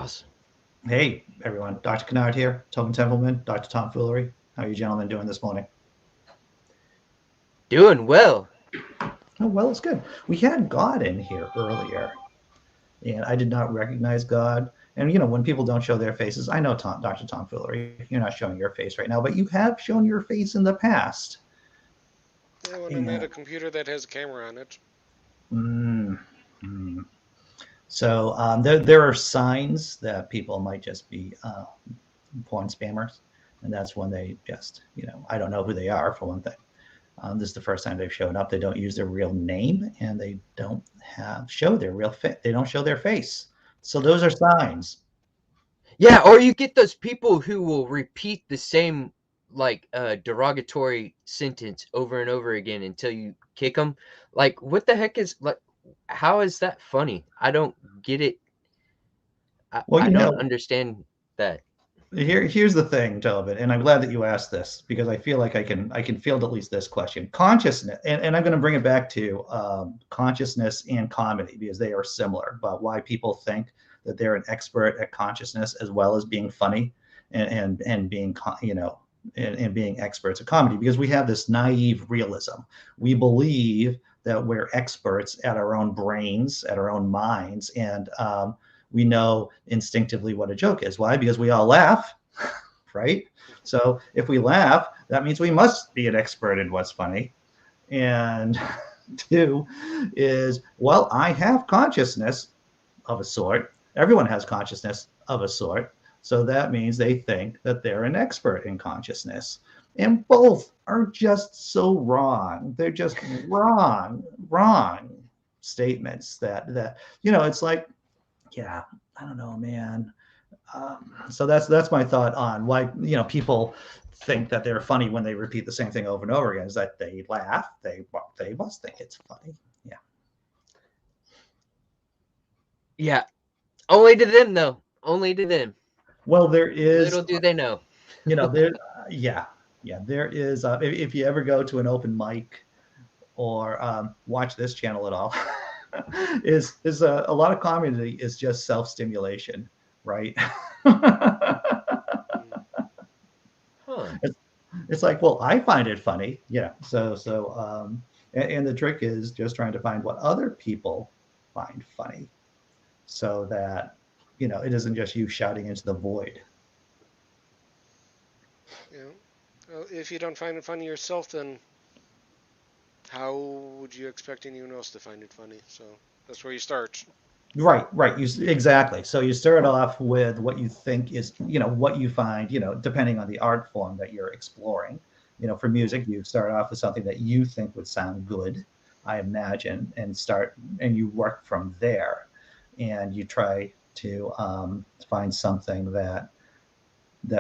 Awesome. Hey, everyone. Dr. Kennard here, Tobin Templeman, Dr. Tom Foolery. How are you gentlemen doing this morning? Doing well. Oh, well, it's good. We had God in here earlier, and I did not recognize God. And, when people don't show their faces, I know Dr. Tom Foolery, you're not showing your face right now, but you have shown your face in the past. Yeah, when I made And, a computer that has a camera on it. mm, mm. So there are signs that people might just be porn spammers. And that's when they just, I don't know who they are, for one thing. This is the first time they've shown up. They don't use their real name, and they don't show their real face. They don't show their face. So those are signs. Yeah, or you get those people who will repeat the same derogatory sentence over and over again until you kick them. Like, what the heck is like? How is that funny? I don't get it. I, Well, I don't understand that. here's the thing, Tobin, and I'm glad that you asked this because I feel like I can field at least this question. Consciousness, and I'm going to bring it back to consciousness and comedy because they are similar. But why people think that they're an expert at consciousness as well as being funny and being and being experts at comedy, because we have this naive realism. We believe that we're experts at our own brains, at our own minds, and we know instinctively what a joke is. Why? Because we all laugh, right? So if we laugh, that means we must be an expert in what's funny. And two is, well, I have consciousness of a sort. Everyone has consciousness of a sort. So that means they think that they're an expert in consciousness. And both are just so wrong. They're just wrong statements that it's like, yeah, I don't know, man. So that's my thought on why people think that they're funny when they repeat the same thing over and over again. Is that they laugh? They must think it's funny. Yeah. Yeah, only to them though. Only to them. Well, there is, Little do they know. there. Yeah, yeah. There is. If you ever go to an open mic or watch this channel at all, is a lot of comedy is just self stimulation, right? Mm. Huh. it's, it's like, well, I find it funny. Yeah. And the trick is just trying to find what other people find funny so that, it isn't just you shouting into the void. Yeah. Well, if you don't find it funny yourself, then how would you expect anyone else to find it funny? So that's where you start. Right, right. Exactly. So you start off with what you think is, what you find, depending on the art form that you're exploring. For music, you start off with something that you think would sound good, I imagine, and you work from there, and you try to find something that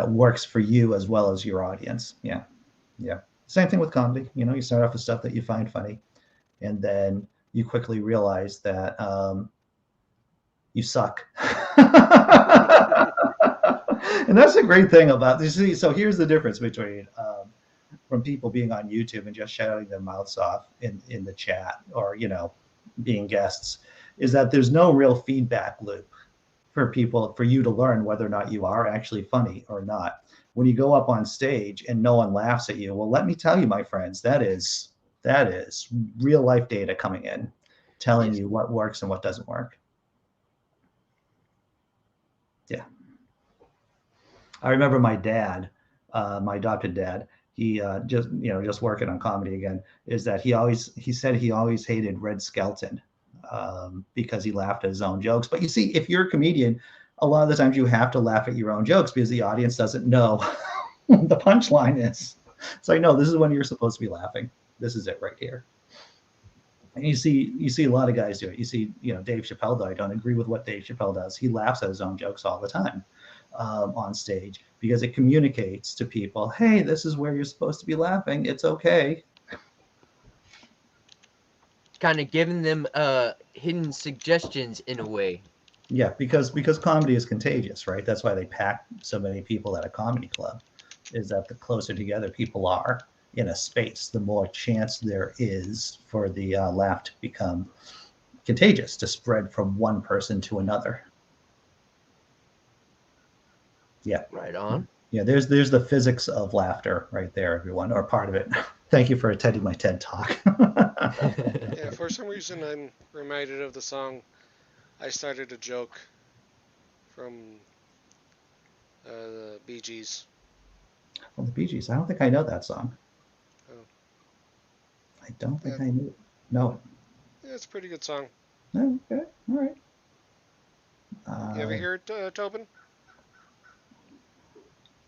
works for you as well as your audience. Yeah, yeah. Same thing with comedy. You start off with stuff that you find funny, and then you quickly realize that you suck. And that's a great thing about this. So here's the difference between from people being on YouTube and just shouting their mouths off in the chat, or being guests, is that there's no real feedback loop for you to learn whether or not you are actually funny or not. When you go up on stage and no one laughs at you, well, let me tell you, my friends, that is real life data coming in, telling Yes. you what works and what doesn't work. Yeah. I remember my dad, my adopted dad. He just working on comedy again. Is that he said he always hated Red Skelton because he laughed at his own jokes. But you see, if you're a comedian, a lot of the times you have to laugh at your own jokes because the audience doesn't know what the punchline is. It's like, no, this is when you're supposed to be laughing. This is it right here. And you see a lot of guys do it. You see, Dave Chappelle, though I don't agree with what Dave Chappelle does. He laughs at his own jokes all the time on stage because it communicates to people, hey, this is where you're supposed to be laughing. It's okay. Kind of giving them hidden suggestions in a way. Yeah, because comedy is contagious, right? That's why they pack so many people at a comedy club. Is that the closer together people are in a space, the more chance there is for the laugh to become contagious, to spread from one person to another. Yeah. Right on. Yeah, there's the physics of laughter right there, everyone, or part of it. Thank you for attending my TED talk. Yeah, for some reason I'm reminded of the song I Started a Joke from the Bee Gees. Well, the Bee Gees. I don't think I know that song. Oh, I don't yeah, think I knew. No. yeah, it's a pretty good song. No. Okay. All right. You ever Uh, hear it, Tobin?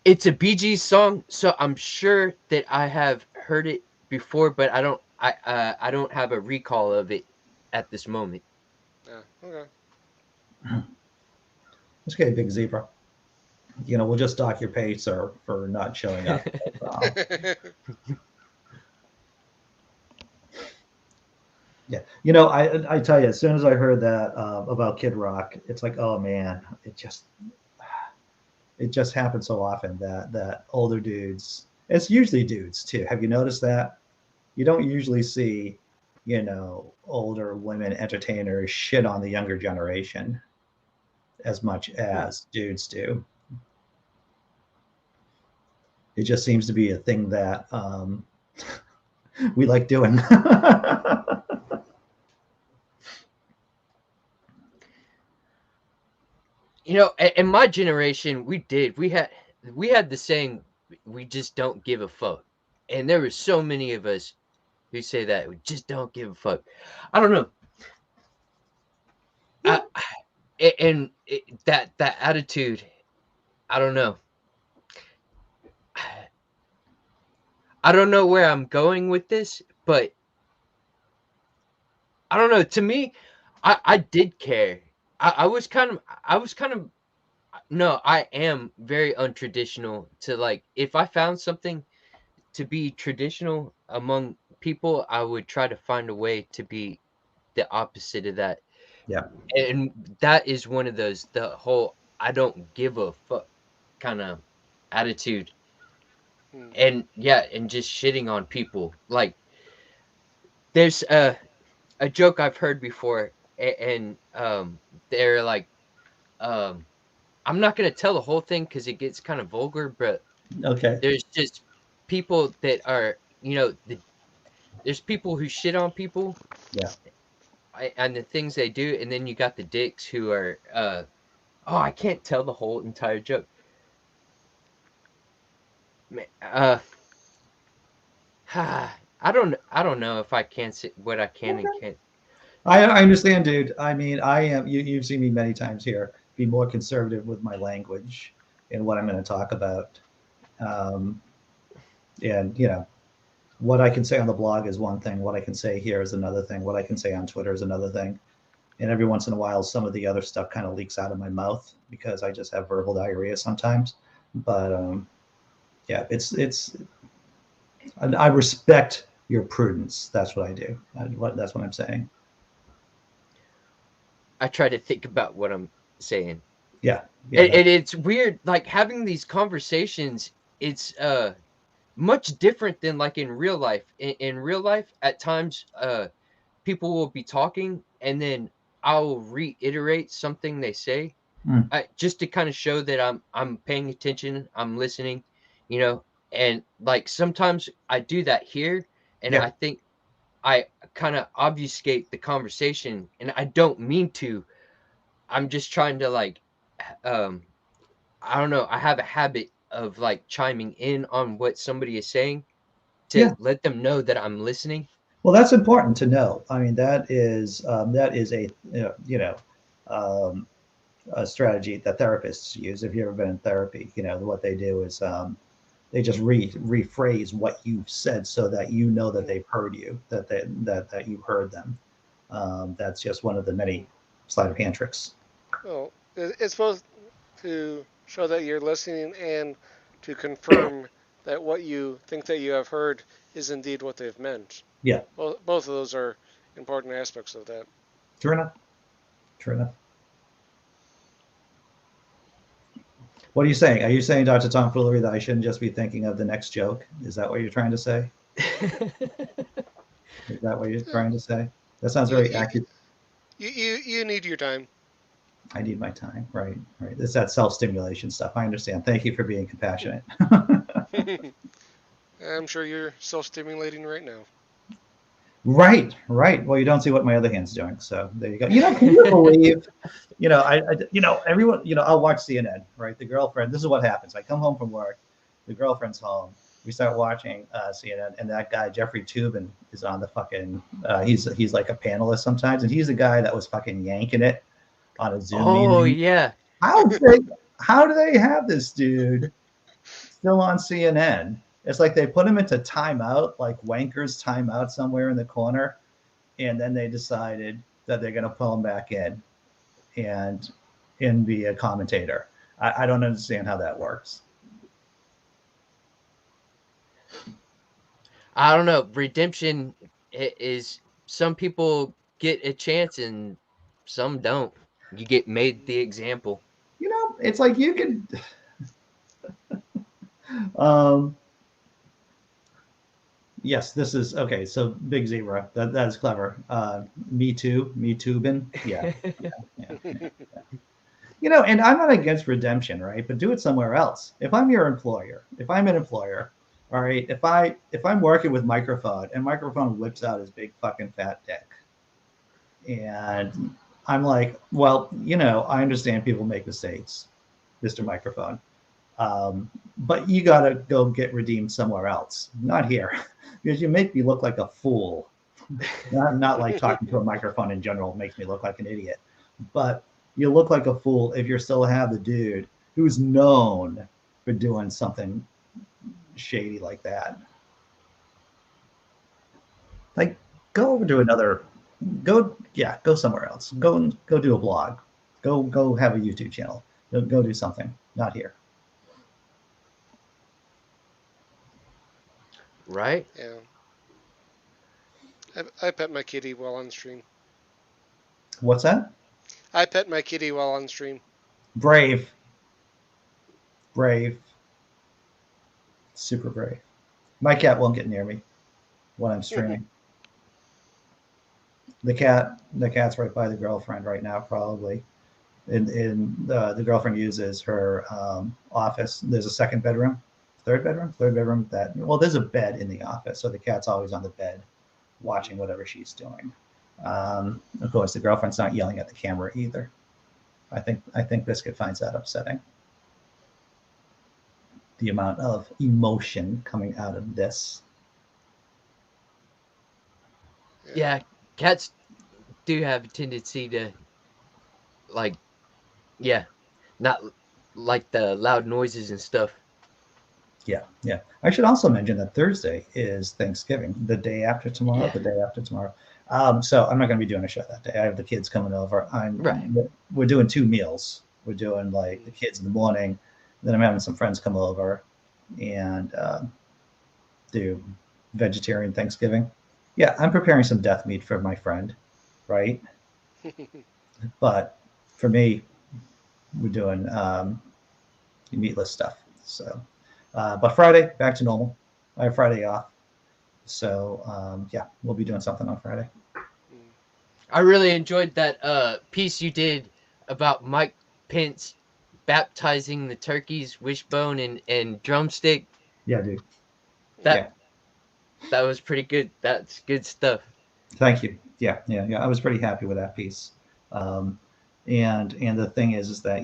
It's a Bee Gees song, so I'm sure that I have heard it before, but I don't have a recall of it at this moment. Yeah, okay. it's okay, Big Zebra. We'll just dock your pay, sir, for not showing up. Yeah, I tell you, as soon as I heard that about Kid Rock, it's like, oh man, it just happens so often that older dudes, it's usually dudes too. Have you noticed that? You don't usually see, older women entertainers shit on the younger generation as much as dudes do. It just seems to be a thing that we like doing. In my generation, we had the saying, "We just don't give a fuck," and there were so many of us who say that we just don't give a fuck. I don't know. Yeah. That attitude, I don't know. I don't know where I'm going with this, but I don't know. To me, I did care. I was kind of no, I am very untraditional to, like, if I found something to be traditional among people, I would try to find a way to be the opposite of that. Yeah. And that is one of those, the whole I don't give a fuck kind of attitude. Hmm. And yeah, and just shitting on people. Like, there's a joke I've heard before, and they're like, um I'm not gonna tell the whole thing because it gets kind of vulgar, but Okay. there's just people that are, there's people who shit on people, Yeah. and the things they do, and then you got the dicks who are, oh, I can't tell the whole entire joke. I don't know if I can say what I can and can't. I understand, dude. I mean, I am. You've seen me many times here be more conservative with my language and what I'm going to talk about. Um, and what I can say on the blog is one thing. What I can say here is another thing. What I can say on Twitter is another thing. And every once in a while, some of the other stuff kind of leaks out of my mouth because I just have verbal diarrhea sometimes. But yeah, it's. I respect your prudence. That's what I do. That's what I'm saying. I try to think about what I'm saying. Yeah. Yeah. And it's weird, like, having these conversations. It's much different than, like, in real life. In real life, at times, people will be talking, and then I'll reiterate something they say, Mm, just to kind of show that I'm paying attention, I'm listening, you know. And, like, sometimes I do that here, and yeah. I think I kind of obfuscate the conversation, and I don't mean to. I'm just trying to, like, um I don't know, I have a habit of, like, chiming in on what somebody is saying to Yeah. let them know that I'm listening. Well, that's important to know. I mean, that is a um, a strategy that therapists use. If you've ever been in therapy, what they do is they just rephrase what you've said so that you know that they've heard you, that you heard them. That's just one of the many sleight of hand tricks. Well, it's supposed to show that you're listening and to confirm that what you think that you have heard is indeed what they've meant. Yeah, Well, both of those are important aspects of that. true enough. True enough. What are you saying? Are you saying, Dr. Tomfoolery, that I shouldn't just be thinking of the next joke? Is that what you're trying to say? Is that what you're Yeah, trying to say? That sounds you very you accurate. you need your time. I need my time. Right. It's that self-stimulation stuff. I understand. Thank you for being compassionate. I'm sure you're self-stimulating right now. Right. Well, you don't see what my other hand's doing, so there you go. Can you believe? Everyone. I'll watch CNN. Right. The girlfriend. This is what happens. I come home from work. The girlfriend's home. We start watching CNN, and that guy Jeffrey Toobin is on the fucking. He's like a panelist sometimes, and he's the guy that was fucking yanking it on a Zoom Oh meeting. yeah. How do they have this dude still on CNN? It's like they put him into timeout, like Wanker's timeout somewhere in the corner, and then they decided that they're going to pull him back in and be a commentator. I don't understand how that works. I don't know. Redemption is some people get a chance and some don't. You get made the example. It's like you can. Yes, this is okay. So Big Zebra, that is clever. Me too, Ben. Yeah. And I'm not against redemption, right? But do it somewhere else. If I'm your employer, if I'm an employer, all right. If I'm working with Microphone and Microphone whips out his big fucking fat dick, and I'm like, well, I understand people make mistakes, Mr. Microphone. But you got to go get redeemed somewhere else, not here, because you make me look like a fool. Not like talking to a microphone in general makes me look like an idiot, but you look like a fool if you still have the dude who's known for doing something shady like that. Like, go over to go somewhere else. Go do a blog. Go have a YouTube channel. Go do something. Not here. Right? Yeah. I pet my kitty while on stream. What's that? I pet my kitty while on stream. Brave. Super brave. My cat won't get near me when I'm streaming. The cat's right by the girlfriend right now, probably. The girlfriend uses her office. There's a third bedroom. There's a bed in the office, so the cat's always on the bed watching whatever she's doing. Of course, the girlfriend's not yelling at the camera either. I think Biscuit finds that upsetting. The amount of emotion coming out of this. Yeah, cats do have a tendency to, not like the loud noises and stuff. Yeah. I should also mention that Thursday is Thanksgiving, the day after tomorrow. So I'm not going to be doing a show that day. I have the kids coming over. We're doing 2 meals. We're doing like the kids in the morning, then I'm having some friends come over and do vegetarian Thanksgiving. Yeah, I'm preparing some death meat for my friend, right? But for me, we're doing meatless stuff. So, but Friday, back to normal. I have Friday off. So, we'll be doing something on Friday. I really enjoyed that piece you did about Mike Pence baptizing the turkey's wishbone and drumstick. Yeah, dude. That was pretty good. That's good stuff. Thank you. Yeah. I was pretty happy with that piece. And the thing is that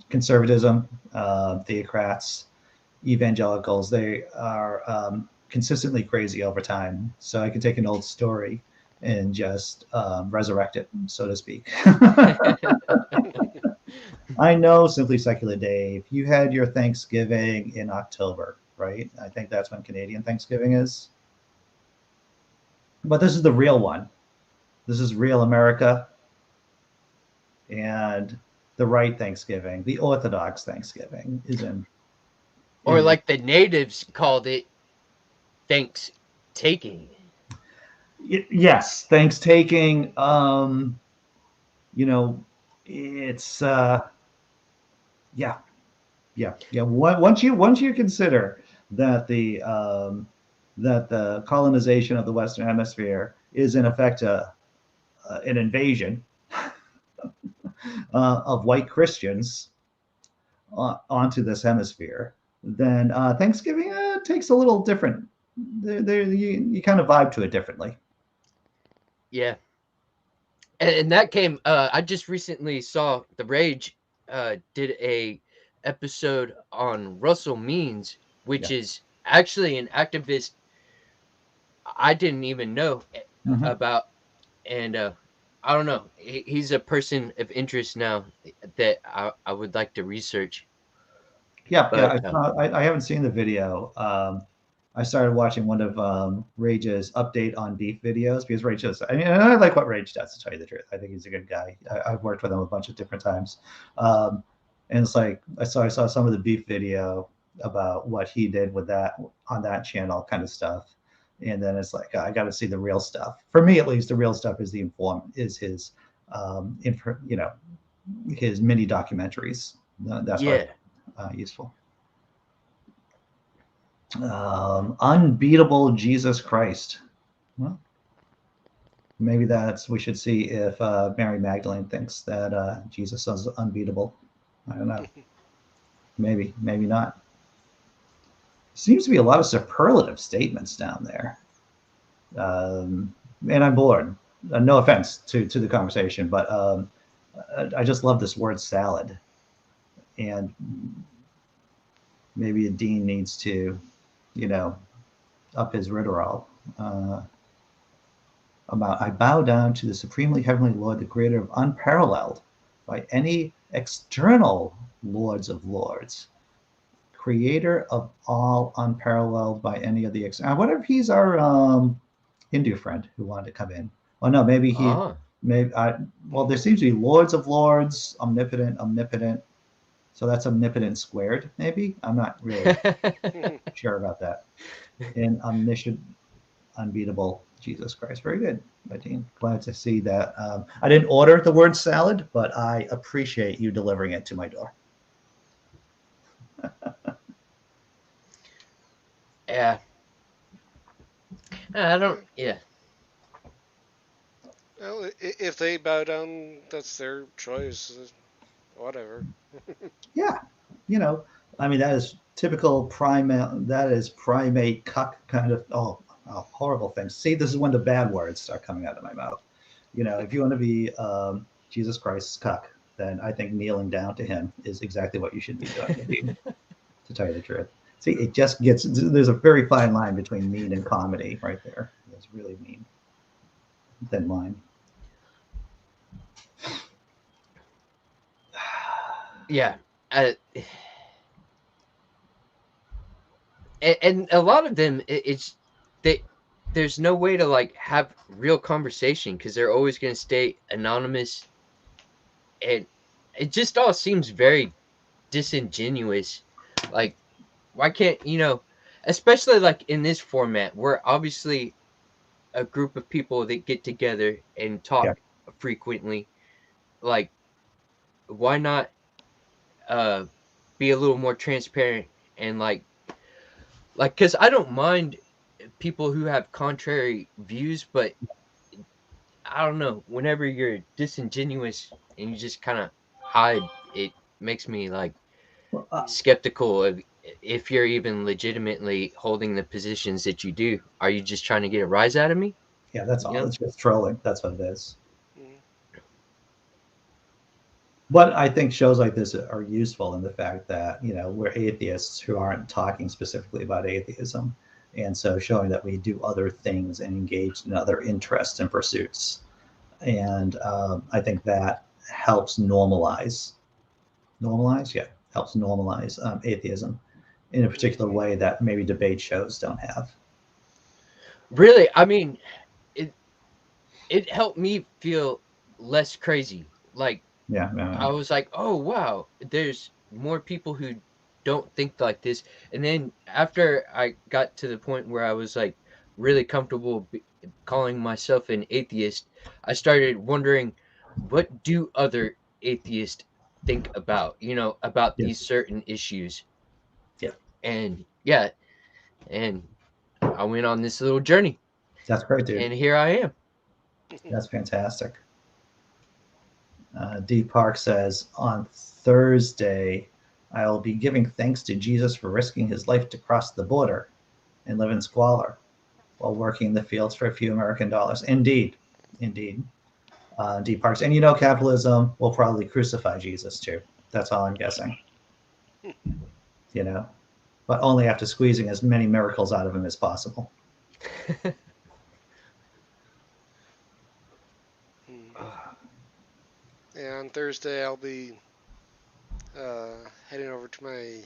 conservatism, theocrats, evangelicals, they are consistently crazy over time. So I can take an old story and just resurrect it, so to speak. I know Simply Secular Dave, you had your Thanksgiving in October, right? I think that's when Canadian Thanksgiving is. But this is the real one. This is real America. And the right Thanksgiving, the Orthodox Thanksgiving is in. Or like the natives called it, Thanks-taking. Yes, Thanks-taking. It's Once you consider that the colonization of the Western Hemisphere is in effect an invasion, of white Christians onto this hemisphere, then Thanksgiving takes a little different. You kind of vibe to it differently. Yeah. And that came. I just recently saw The Rage did a episode on Russell Means, which is actually an activist I didn't even know about, and I don't know. He's a person of interest now that I would like to research. Yeah, But, I haven't seen the video. I started watching one of Rage's update on beef videos because Rage does. I mean, I like what Rage does, to tell you the truth. I think he's a good guy. I've worked with him a bunch of different times, and it's like I saw some of the beef video about what he did with that on that channel, kind of stuff. And then it's like I got to see the real stuff. For me, at least, the real stuff is his, his mini documentaries. That's yeah. useful. Unbeatable Jesus Christ. Well, maybe we should see if Mary Magdalene thinks that Jesus is unbeatable. I don't know. Maybe not. Seems to be a lot of superlative statements down there. And I'm bored. No offense to the conversation, but I just love this word salad. And maybe a dean needs to, up his Ritterall. About I bow down to the supremely heavenly Lord, the creator of unparalleled by any external lords of lords, creator of all, unparalleled by any of the I wonder if he's our Hindu friend who wanted to come in. Oh no, maybe he well, there seems to be lords of lords, omnipotent. So that's omnipotent squared, maybe? I'm not really sure about that. And omniscient, unbeatable Jesus Christ. Very good, Dean. Glad to see that. I didn't order the word salad, but I appreciate you delivering it to my door. Yeah. I don't. Yeah. Well, if they bow down, that's their choice. Whatever. Yeah, I mean that is typical primate. That is primate cuck kind of. Oh, horrible things. See, this is when the bad words start coming out of my mouth. If you want to be Jesus Christ's cuck, then I think kneeling down to him is exactly what you should be doing. To tell you the truth. See, it just gets. There's a very fine line between mean and comedy right there. It's really mean. Thin line. Yeah. And a lot of them, there's no way to like have real conversation because they're always going to stay anonymous, and it just all seems very disingenuous. Like, why can't especially like in this format, we're obviously a group of people that get together and talk frequently. Like, why not be a little more transparent and like because I don't mind people who have contrary views, but I don't know, whenever you're disingenuous and you just kind of hide, it makes me like skeptical of if you're even legitimately holding the positions that you do. Are you just trying to get a rise out of me? Yeah, that's all. It's just trolling. That's what it is. But I think shows like this are useful in the fact that, we're atheists who aren't talking specifically about atheism. And so showing that we do other things and engage in other interests and pursuits. And I think that helps normalize atheism in a particular way that maybe debate shows don't have. Really? I mean, it helped me feel less crazy. Like, I was like, oh, wow, there's more people who don't think like this. And then after I got to the point where I was like really comfortable calling myself an atheist, I started wondering, what do other atheists think about, about these certain issues? Yeah. And and I went on this little journey. That's great, dude. And here I am. That's fantastic. D Park says, on Thursday, I will be giving thanks to Jesus for risking his life to cross the border and live in squalor while working in the fields for a few American dollars. Indeed. Indeed. D Parks. And capitalism will probably crucify Jesus too. That's all I'm guessing. But only after squeezing as many miracles out of him as possible. Yeah, on Thursday I'll be heading over to my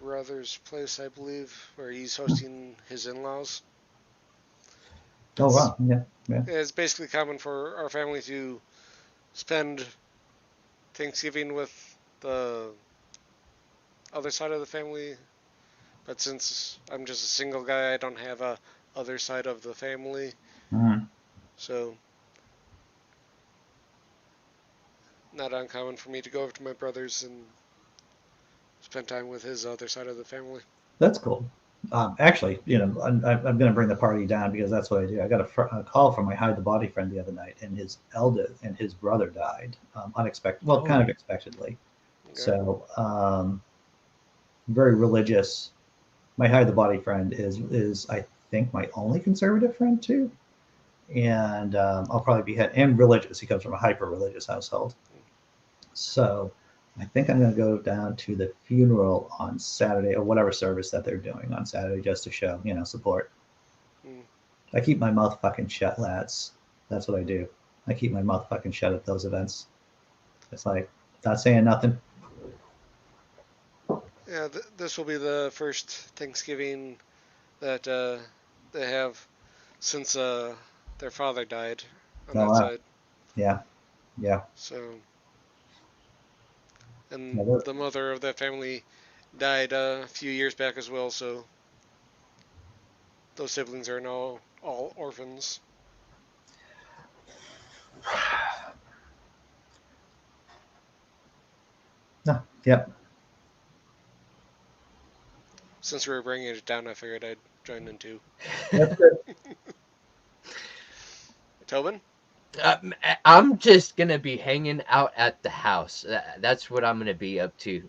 brother's place, I believe, where he's hosting his in-laws. Oh, wow. Yeah. It's basically common for our family to spend Thanksgiving with the other side of the family. But since I'm just a single guy, I don't have a other side of the family. Mm-hmm. So, not uncommon for me to go over to my brother's and spend time with his other side of the family. That's cool. Actually, I'm going to bring the party down because that's what I do. I got a call from my hide the body friend the other night, and his brother died unexpected. Well, kind of expectedly. Okay. So, very religious. My hide the body friend is I think my only conservative friend too, and I'll probably be and religious. He comes from a hyper religious household, so. I think I'm going to go down to the funeral on Saturday or whatever service that they're doing on Saturday just to show, support. I keep my mouth fucking shut, lads. That's what I do. I keep my mouth fucking shut at those events. It's like, not saying nothing. Yeah, this will be the first Thanksgiving that they have since their father died on that side. Yeah. So... And the mother of that family died a few years back as well, so those siblings are now all orphans. No, yep. Since we were bringing it down, I figured I'd join in too. That's good. Tobin? I'm just gonna be hanging out at the house. That's what I'm gonna be up to.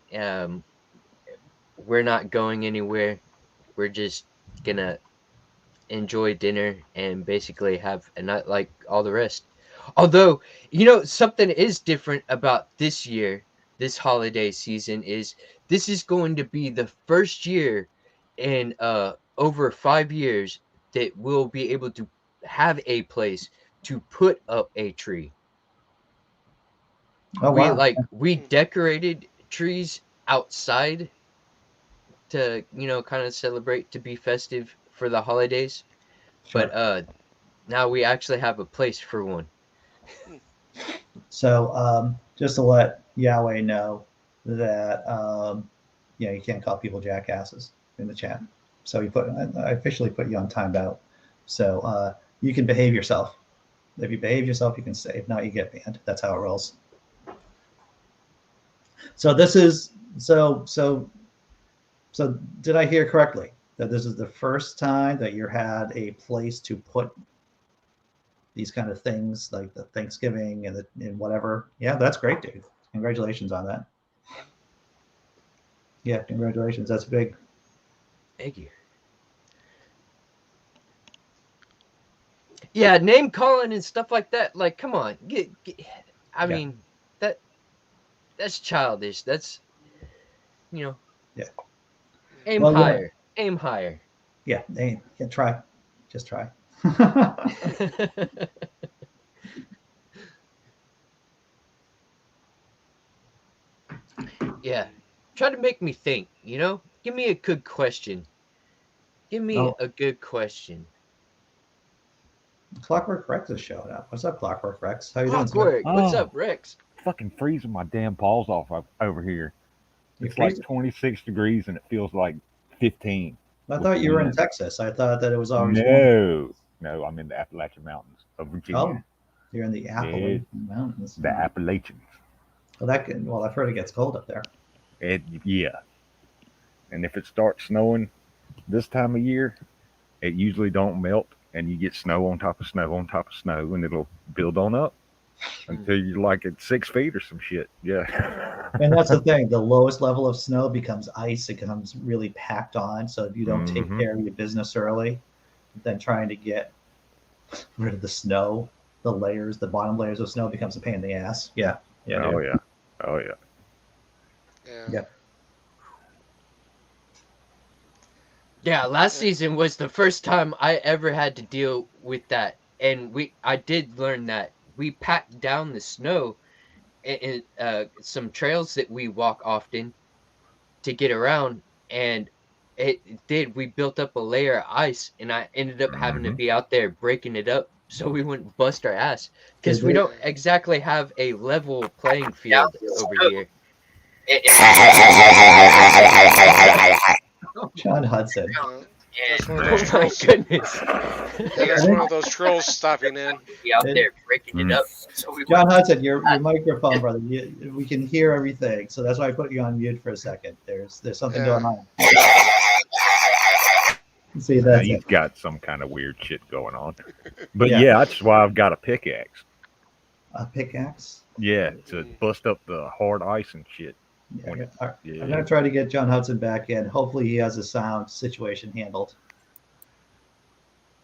We're not going anywhere. We're just gonna enjoy dinner and basically have a night like all the rest. Although, something is different about this year, this holiday season is this is going to be the first year in over 5 years that we'll be able to have a place to put up a tree. Oh, wow. We decorated trees outside to, kind of celebrate, to be festive for the holidays. Sure. But now we actually have a place for one. So just to let Yahweh know that you can't call people jackasses in the chat. So I officially put you on timeout. So you can behave yourself. If you behave yourself, you can stay. If not, you get banned. That's how it rolls. So this is so did I hear correctly that this is the first time that you had a place to put these kind of things like the Thanksgiving and whatever? Yeah, that's great, dude. Congratulations on that. Yeah, congratulations. That's big. Thank you. Yeah, name calling and stuff like that. Like, come on. I mean, that's childish. That's, Yeah. Aim higher. Yeah. Aim higher. Yeah, try. Just try. Yeah. Try to make me think, Give me a good question. Give me a good question. Clockwork Rex is showing up. What's up, Clockwork Rex? How you doing, sir? What's up, Rex? Fucking freezing my damn paws off over here. It's like 26 degrees and it feels like 15. I thought you were in Texas. I thought that it was always No, I'm in the Appalachian Mountains of Virginia. Oh, you're in the Appalachian Mountains. The Appalachians. Well, I've heard it gets cold up there. Yeah. And if it starts snowing this time of year, it usually don't melt and you get snow on top of snow on top of snow, and it'll build on up until you're like at 6 feet or some shit. Yeah. And that's the thing. The lowest level of snow becomes ice. It becomes really packed on. So if you don't take Mhm. care of your business early, then trying to get rid of the snow, the bottom layers of snow becomes a pain in the ass. Yeah. Yeah. Oh dude. yeah. Oh yeah. Yeah. Yeah. Yeah, last season was the first time I ever had to deal with that, and I did learn that we packed down the snow in some trails that we walk often to get around, and it did. We built up a layer of ice, and I ended up having to Mhm. be out there breaking it up so we wouldn't bust our ass because Did we they- don't exactly have a level playing field over here. John Hudson. That's one of Oh those my trolls. goodness! Yeah, that's one of those trolls stopping in. Be out It- there breaking it Mm. up. So we John Hudson, your microphone, brother. We can hear everything, so that's why I put you on mute for a second. There's something Yeah. going on. See, Now, that's he's it. got some kind of weird shit going on. But Yeah. yeah, that's why I've got a pickaxe. A pickaxe. Yeah, to bust up the hard ice and shit. Yeah, When I'm going to try to get John Hudson back in. Hopefully, he has the sound situation handled.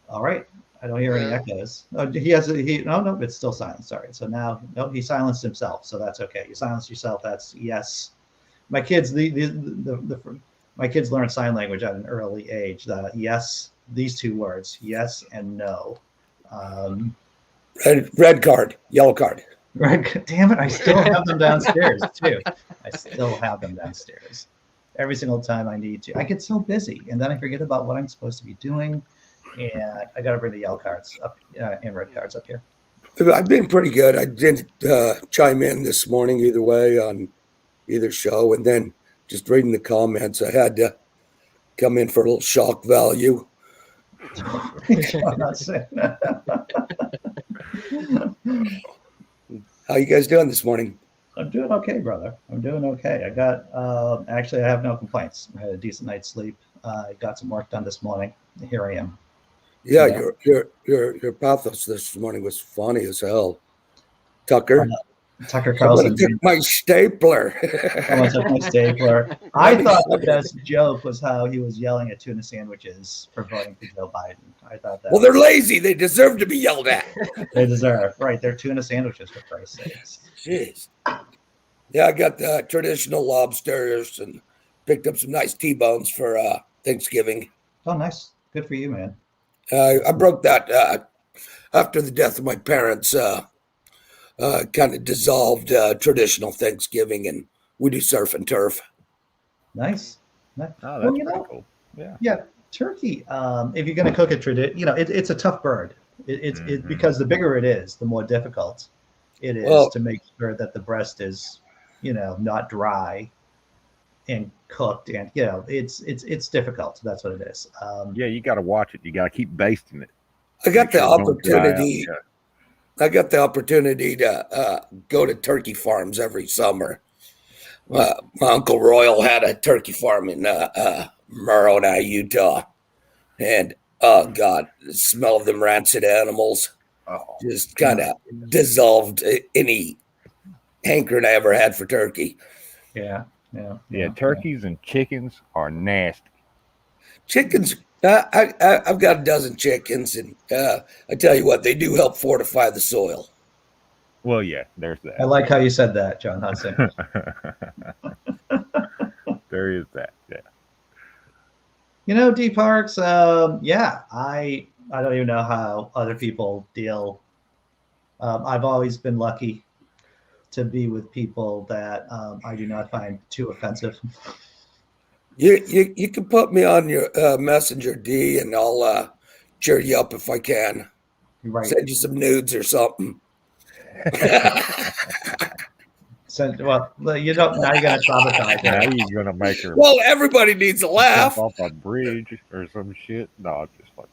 All right. I don't hear any Yeah. echoes. Oh, no, it's still silent. Sorry. So now, no, he silenced himself. So that's okay. You silenced yourself. That's yes. My kids, my kids learn sign language at an early age. Yes, these two words, yes and no. Red card, yellow card. Right. Damn it. I still have them downstairs too. I still have them downstairs. Every single time I need to. I get so busy and then I forget about what I'm supposed to be doing. And I got to bring the yellow cards up and red cards up here. I've been pretty good. I didn't chime in this morning either way on either show. And then just reading the comments, I had to come in for a little shock value. I'm not saying How you guys doing this morning? I'm doing okay, brother. I'm doing okay. I got actually I have no complaints. I had a decent night's sleep. I got some work done this morning. Here I am. Yeah, Yeah. your pathos this morning was funny as hell. Tucker. Tucker Someone Carlson. took my stapler. Someone took my stapler. I thought the best joke was how he was yelling at tuna sandwiches for voting for Joe Biden. I thought that Well, they're lazy. They deserve to be yelled at. they deserve. Right, they're tuna sandwiches for Christ's sakes. Jeez. Yeah, I got the traditional lobsters and picked up some nice T-bones for Thanksgiving. Oh, nice. Good for you, man. I broke that after the death of my parents. Kind of dissolved traditional Thanksgiving, and we do surf and turf. Nice. Nice. Oh, that's Well, pretty cool. Yeah. Yeah, turkey. If you're going to cook it, it's a tough bird. It's Mhm. because the bigger it is, the more difficult it is Well- to make sure that the breast is, not dry and cooked, and it's difficult. That's what it is. Yeah, you got to watch it. You got to keep basting it. I got Make the sure it don't dry out. opportunity. Yeah. I got the opportunity to go to turkey farms every summer. My Uncle Royal had a turkey farm in Moroni, Utah. And, oh, God, the smell of them rancid animals Oh, just kind of dissolved any hankering I ever had for turkey. Yeah. yeah, turkeys and chickens are nasty. Chickens, I've got a dozen chickens, and I tell you what, they do help fortify the soil. Well, yeah, there's I that. like how you said that, John Hudson. There is that. Yeah. D Parks. Yeah, I don't even know how other people deal. I've always been lucky to be with people that I do not find too offensive. You can put me on your messenger, D, and I'll cheer you up if I can. Right. Send you some nudes or something. Well, you don't. Now you're gonna traumatize Now her. you're gonna make her Well, everybody needs a jump laugh. off a bridge or some shit. No, I'm just fucking.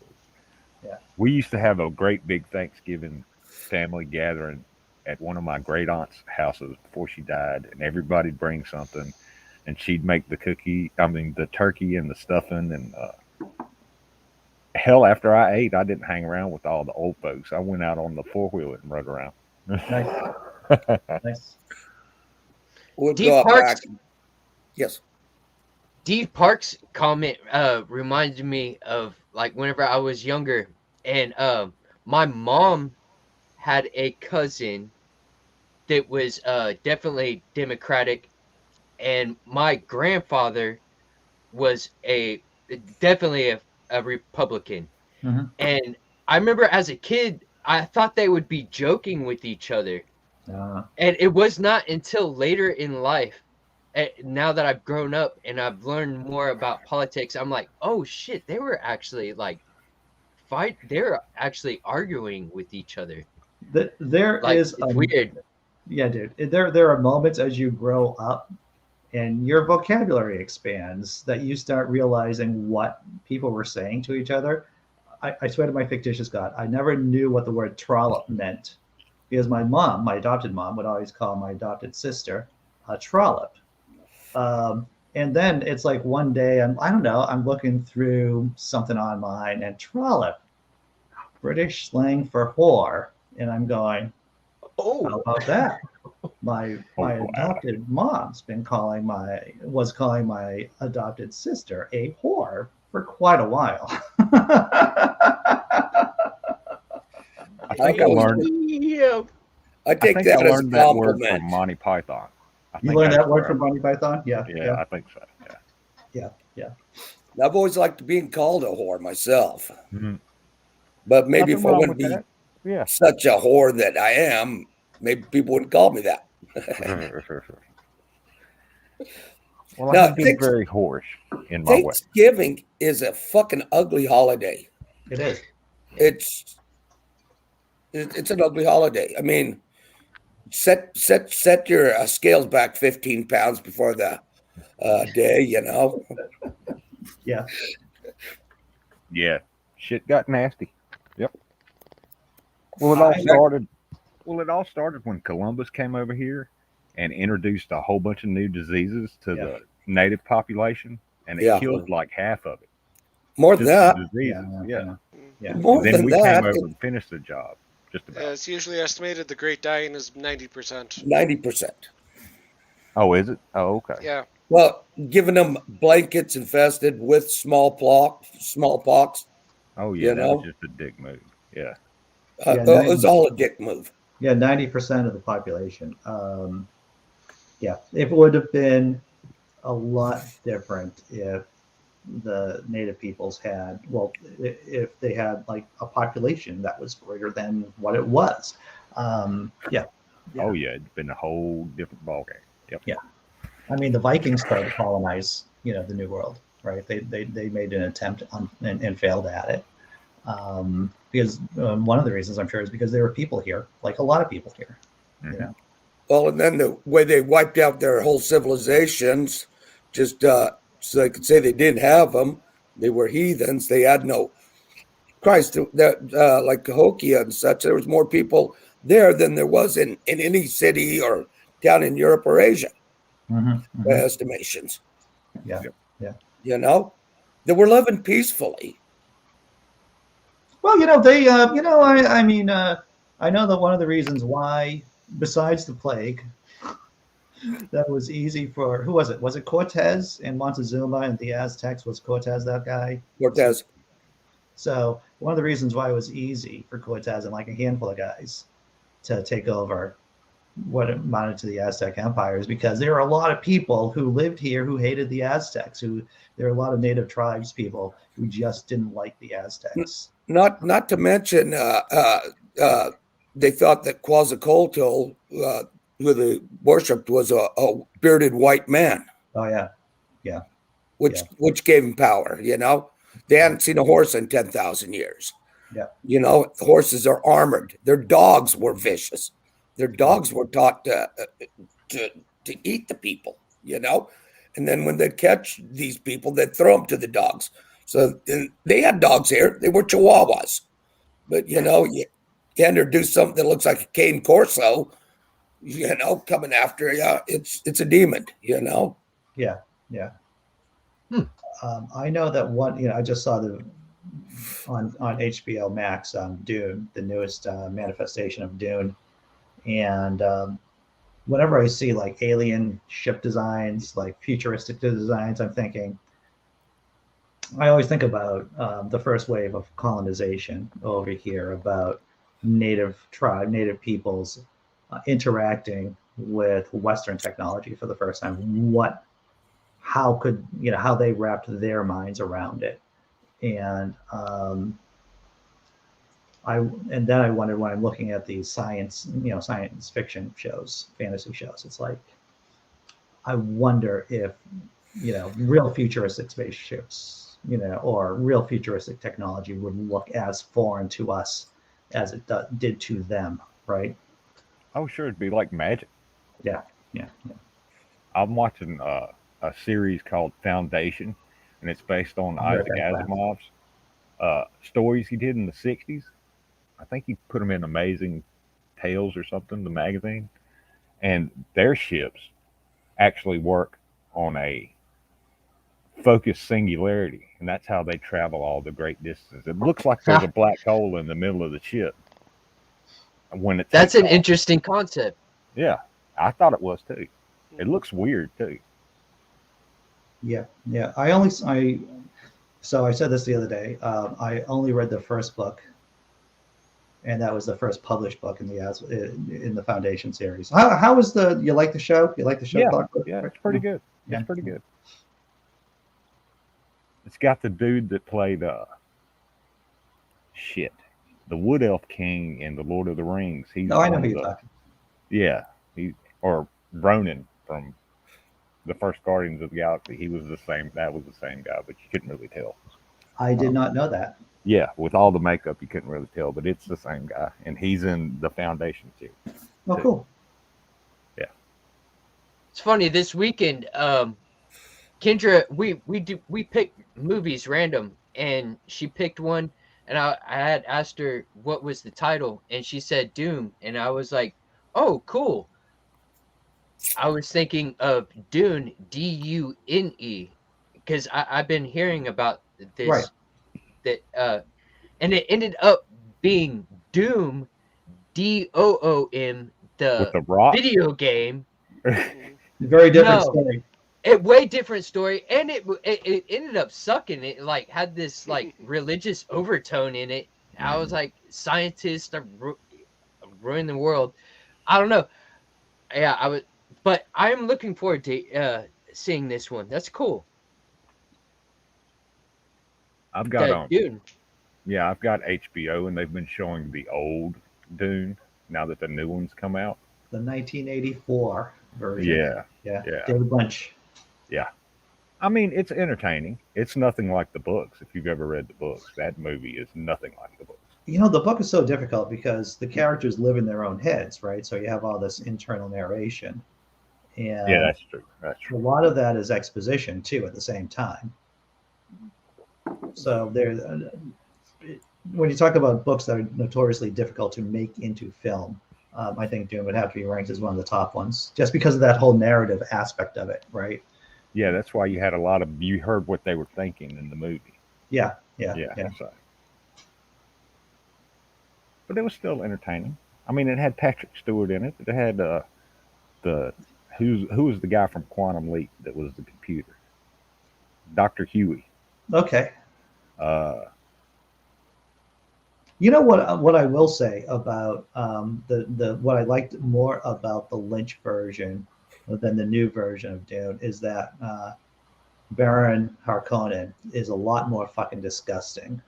Yeah. We used to have a great big Thanksgiving family gathering at one of my great aunt's houses before she died, and everybody'd bring something, and she'd make the turkey and the stuffing, and hell, after I ate, I didn't hang around with all the old folks. I went out on the four-wheeler and rode around. Nice. Nice. We'll Deep go Parks. back. Yes. Dee Park's comment reminded me of like whenever I was younger, and my mom had a cousin that was definitely Democratic, and my grandfather was definitely a Republican. Mhm. And I remember as a kid, I thought they would be joking with each other, and it was not until later in life, now that I've grown up and I've learned more about politics, I'm like, oh shit, they were actually like they're actually arguing with each other. There Like is it's weird. Yeah, dude. There are moments as you grow up and your vocabulary expands that you start realizing what people were saying to each other. I swear to my fictitious God, I never knew what the word trollop meant because my mom, my adopted mom, would always call my adopted sister a trollop. And then it's like one day, I don't know, I'm looking through something online and trollop, British slang for whore. And I'm going, how Oh, about that? My wow. adopted mom's was calling my adopted sister a whore for quite a while. I think I learned. yeah. I I take think that I as a learned that word compliment. from Monty Python. I You think learned that's that word where from Monty Python? Yeah. Yeah, I think so. Yeah. I've always liked being called a whore myself. Mhm. But maybe Nothing if I wrong wouldn't with be that. Yeah. such a whore that I am, maybe people wouldn't call me that. Well, Now, I can get very hoarse in my way. Thanksgiving is a fucking ugly holiday. It is. It's an ugly holiday. I mean, set your scales back 15 pounds before the day, you know. Yeah. Yeah, shit got nasty. Yep. Well, it all started when Columbus came over here and introduced a whole bunch of new diseases to the native population, and it Yeah. killed like half of it. More than Just that, the diseases. Yeah. more And then than we that, came over and finished the job. Just about. It's usually estimated the Great Dying is 90%. 90%. Oh, is it? Oh, okay. Yeah. Well, giving them blankets infested with smallpox. Oh, yeah, You that know? was just a dick move. Yeah. It was all a dick move. Yeah, 90% of the population. It would have been a lot different if the native peoples had, if they had like a population that was greater than what it was. Yeah. Oh, yeah, it's been a whole different ballgame. Yep. Yeah. I mean, the Vikings tried to colonize, the New World, right? They made an attempt and failed at it. Because one of the reasons I'm sure is because there were people here, like a lot of people here. Mhm. Well, and then the way they wiped out their whole civilizations, just so they could say they didn't have them, they were heathens. They had no Christ. Like Cahokia and such, there was more people there than there was in any city or down in Europe or Asia. By estimations. Yeah. Yep. Yeah. You know, they were living peacefully. Well, I know that one of the reasons why, besides the plague, that was easy for, who was it? Was it Cortez and Montezuma and the Aztecs? Was Cortez that guy? Cortez. So one of the reasons why it was easy for Cortez and like a handful of guys to take over what amounted to the Aztec Empire is because there are a lot of people who lived here who hated the Aztecs. There are a lot of native tribes people who just didn't like the Aztecs. Not to mention, they thought that Quetzalcoatl, who they worshipped, was a bearded white man. Oh yeah, which gave him power. You know, they hadn't seen a horse in 10,000 years. Yeah, you know, horses are armored. Their dogs were vicious. Their dogs were taught to eat the people. You know, and then when they'd catch these people, they'd throw them to the dogs. So they had dogs here. They were Chihuahuas. But, you introduce something that looks like a cane corso, coming after you. It's a demon, Yeah. I know that one, I just saw on HBO Max, Dune, the newest manifestation of Dune, and whenever I see like alien ship designs, like futuristic designs, I'm thinking. I always think about the first wave of colonization over here, about native peoples interacting with Western technology for the first time. How they wrapped their minds around it, and then I wonder when I'm looking at these science fiction shows, fantasy shows. It's like I wonder if real futuristic spaceships, or real futuristic technology would look as foreign to us as it did to them, right? Oh, sure, it'd be like magic. Yeah. I'm watching a series called Foundation, and it's based on I've read Isaac that class. Asimov's stories he did in the 60s. I think he put them in Amazing Tales or something, the magazine. And their ships actually work on a focused singularity, and that's how they travel all the great distances. It looks like there's a black hole in the middle of the ship when it That's takes an off. interesting concept. Yeah, I thought it was too. It looks weird too. Yeah. So I said this the other day. I only read the first book, and that was the first published book in the Foundation series. How was you like the show? You like the show? Yeah, Clark? yeah, it's pretty good. Yeah. It's pretty good. It's got the dude that played the Wood Elf King in the Lord of the Rings. He's No, I know one who of you're the- talking. Yeah, or Ronan from the first Guardians of the Galaxy. He was the same. That was the same guy, but you couldn't really tell. I did not know that. Yeah, with all the makeup, you couldn't really tell, but it's the same guy, and he's in the Foundation too. Oh, cool. It's funny this weekend. Kendra, we picked movies random, and she picked one, and I had asked her what was the title, and she said Doom, and I was like, oh, cool. I was thinking of Dune, Dune, because I've been hearing about this, Right. that and it ended up being Doom, Doom, With the the Rock. video game. Very different No. story. A way different story, and it ended up sucking. It like had this like religious overtone in it. I was like, scientists are ruining the world. I don't know. Yeah, I was, but I'm looking forward to seeing this one. That's cool. I've got Dune. Yeah, I've got HBO, and they've been showing the old Dune now that the new one's come out. The 1984 version. Yeah. Yeah. Yeah. David Lynch. I mean, it's entertaining. It's nothing like the books. If you've ever read the books, that movie is nothing like the books. The book is so difficult because the characters live in their own heads, right? So you have all this internal narration. And Yeah, that's true. That's a true. lot of that is exposition too at the same time. So when you talk about books that are notoriously difficult to make into film, I think Dune would have to be ranked as one of the top ones, just because of that whole narrative aspect of it, right? Yeah, that's why you heard what they were thinking in the movie. Yeah. So. But it was still entertaining. I mean, it had Patrick Stewart in it. It had who was the guy from Quantum Leap that was the computer? Dr. Huey. Okay. You know what I will say about what I liked more about the Lynch version than the new version of Dune is that Baron Harkonnen is a lot more fucking disgusting.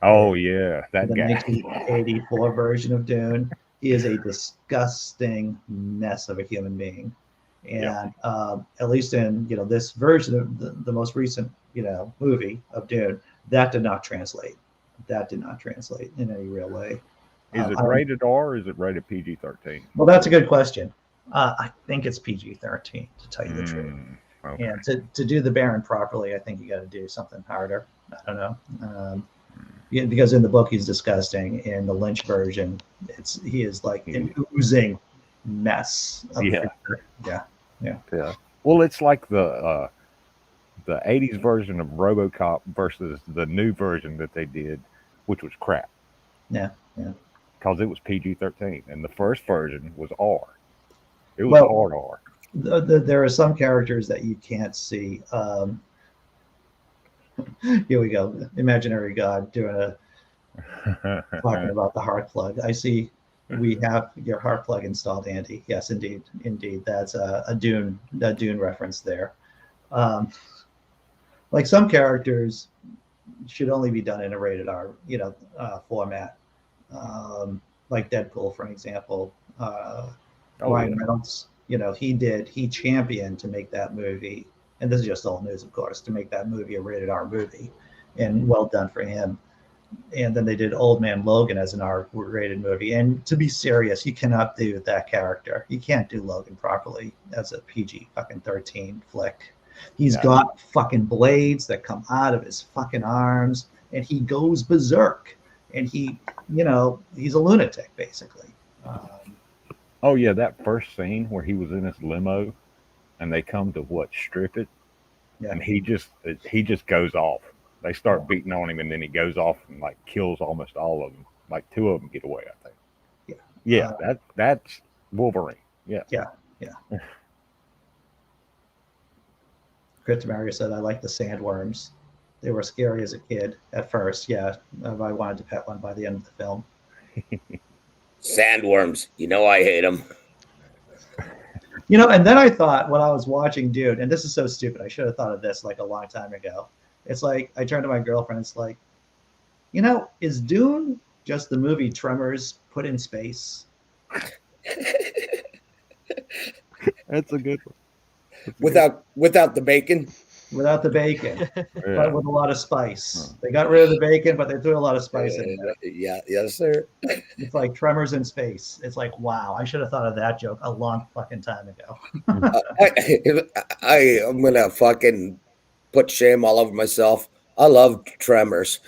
Oh yeah, that The guy. 1984 version of Dune, he is a disgusting mess of a human being, and at least in this version of the most recent movie of Dune, that did not translate. That did not translate in any real way. Is it rated R or is it rated PG-13? Well, that's a good question. I think it's PG-13 to tell you the truth. Okay. And to do the Baron properly, I think you got to do something harder. I don't know. Because in the book he's disgusting. In the Lynch version, he is like an oozing mess. Yeah. Yeah. Yeah. Well, it's like the the 80s version of RoboCop versus the new version that they did, which was crap. Yeah. Because it was PG-13, and the first version was R. It was Well, hard R. There are some characters that you can't see. Here we go. Imaginary God talking about the heart plug. I see we have your heart plug installed, Andy. Yes, indeed. That's a Dune reference there. Like some characters should only be done in a rated R, format. Like Deadpool, for example. Ryan Reynolds, he championed to make that movie, and this is just old news, of course, to make that movie a rated R movie, and well done for him. And then they did Old Man Logan as an R-rated movie. And to be serious, you cannot do that character. You can't do Logan properly as a PG fucking 13 flick. He's got fucking blades that come out of his fucking arms, and he goes berserk. And he's a lunatic, basically. Oh yeah, that first scene where he was in his limo, and they come to strip it, and he just goes off. They start beating on him, and then he goes off and like kills almost all of them. Like 2 of them get away, I think. Yeah. That's Wolverine. Yeah. Chris Mario said, "I like the sandworms. They were scary as a kid at first. Yeah, I wanted to pet one by the end of the film." Sandworms. I hate them. And then I thought when I was watching Dune, and this is so stupid, I should have thought of this like a long time ago. It's like I turned to my girlfriend. It's like, is Dune just the movie Tremors put in space? That's a good one. Without the bacon. Without the bacon, but with a lot of spice. They got rid of the bacon, but they threw a lot of spice in there. Yeah, yes, sir. It's like Tremors in space. It's like, wow, I should have thought of that joke a long fucking time ago. I'm gonna fucking put shame all over myself. I love Tremors.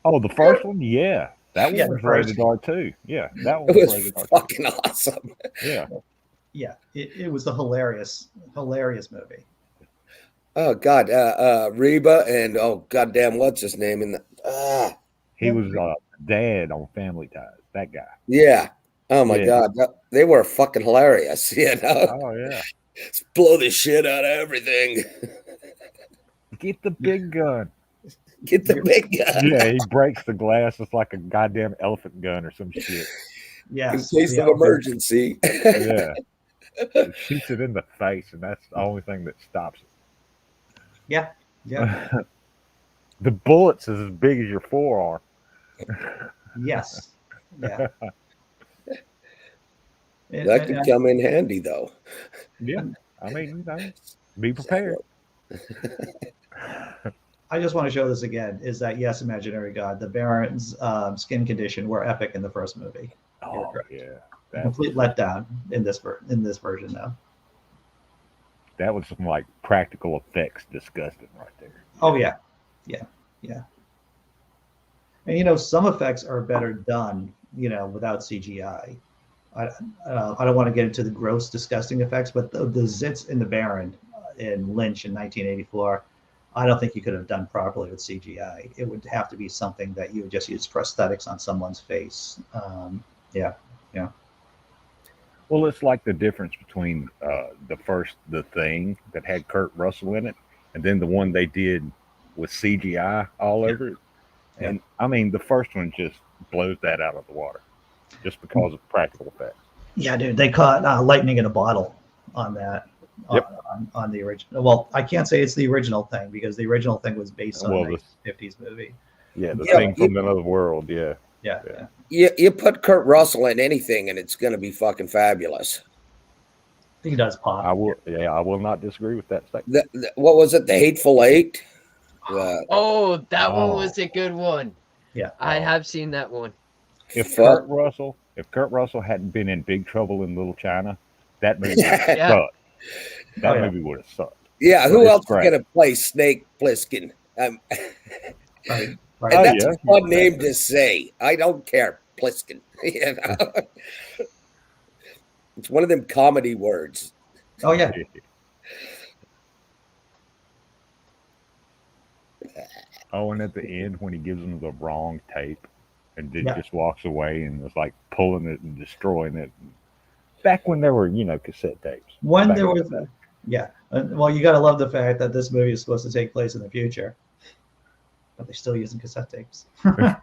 Oh, the first one, yeah, that one was rated R too. Yeah, that one was rated R. Fucking awesome. Yeah, it was a hilarious movie. Oh God, Reba and goddamn, what's his name? He was dad on Family Ties. That guy. Yeah. Oh my God, they were fucking hilarious. Oh yeah. Blow the shit out of everything. Get the big gun. Get the big gun. Yeah, he breaks the glass. It's like a goddamn elephant gun or some shit. Yeah. In case of emergency. Yeah. It shoots it in the face, and that's the only thing that stops it. Yeah. The bullets is as big as your forearm. Yes. Yeah. That could come in handy, though. Yeah. I mean, be prepared. I just want to show this again, is that, yes, Imaginary God, the Baron's skin condition were epic in the first movie. Oh, yeah. Complete letdown in this version, though. That was some like practical effects disgusting right there. Oh yeah. And some effects are better done, without CGI. I don't want to get into the gross, disgusting effects, but the zits in the Baron in Lynch in 1984, I don't think you could have done properly with CGI. It would have to be something that you would just use prosthetics on someone's face. Yeah. Well, it's like the difference between The Thing that had Kurt Russell in it, and then the one they did with CGI all over it. Yeah. And I mean, the first one just blows that out of the water, just because of practical effects. Yeah, dude, they caught lightning in a bottle on that. On the original. Well, I can't say it's the original Thing because the original Thing was based on the 50s movie. Yeah, the Thing from another world. Yeah. You put Kurt Russell in anything, and it's going to be fucking fabulous. He does pop. I will not disagree with that statement. What was it? The Hateful Eight. That one was a good one. Yeah, I have seen that one. If Kurt Russell hadn't been in Big Trouble in Little China, that movie would have sucked. That movie would have sucked. Yeah, who else is going to play Snake Plissken? Right. And that's a fun name to say. I don't care, Plissken. It's one of them comedy words. Oh yeah. Oh, and at the end when he gives them the wrong tape and then Yeah. just walks away and was like pulling it and destroying it. Back when there were, cassette tapes. When Back there in the was, day. yeah. Well, you got to love the fact that this movie is supposed to take place in the future, but they're still using cassette tapes. And